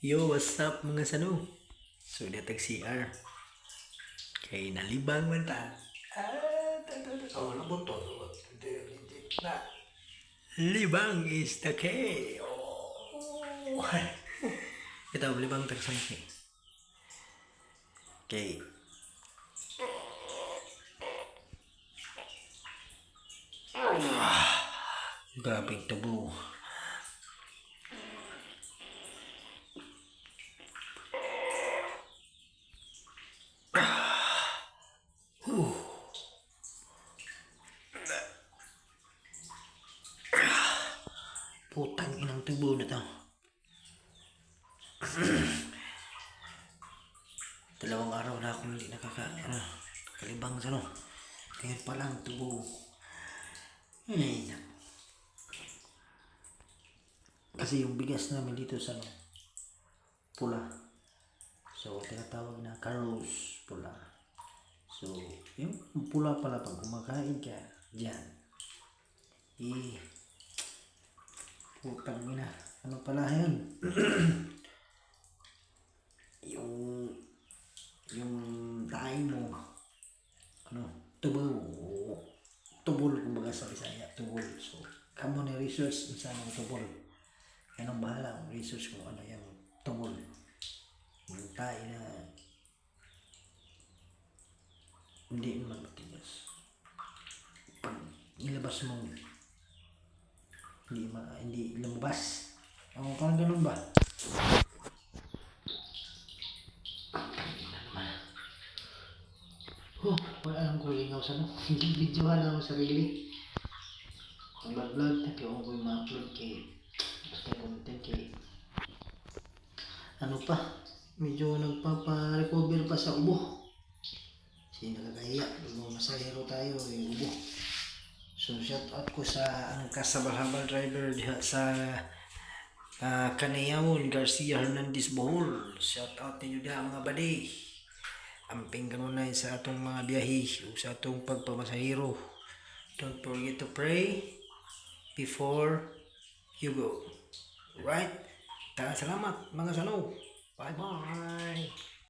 Yo, what's up mga sano? So, datag CR. Kay nalibang man ta. Oh, labot to. Hindi na. Libang is the key. Oh. Ito, libang tagsang key. Okay. Grabing tubo. Putang inang tubo na to. Dalawang araw na akong hindi kalibang sa no. Tingin pa lang tubo. Ay, kasi yung bigas namin dito sa no, pula. So, tinatawag na carouse pula. So, yung pula pala pag kumakain ka dyan. Putang ina. Ano pala yun? yung tayo mo, tubol. Tubol, kumbaga sa Bisaya, tubol. So, kamo ni research sa ng tubol. Yan ang bahala, research kung ano yung tubol. Yung tayo na hindi naman matigas. Pag nilabas mo, hindi lumabas. O, parang ganun ba? Wala lang ko lingaw sa no. Hindi videohan lang ako sarili. Ang vlog tapi ako ko'y ma-upload kay basta content kay ano pa, medyo nagpapa-recover pa sa ubo. Kasi nakakahiya, mga masahero tayo yung ubo. So shout out ko sa ang kasabal-habal driver diha sa Kanayawon, Garcia Hernandez Bohol. Shout out ninyo diha mga buddy. Amping kanunay sa atong mga biyahe o sa atong pagpamasahero. Don't forget to pray before you go. Right? Salamat mga sano. Bye bye.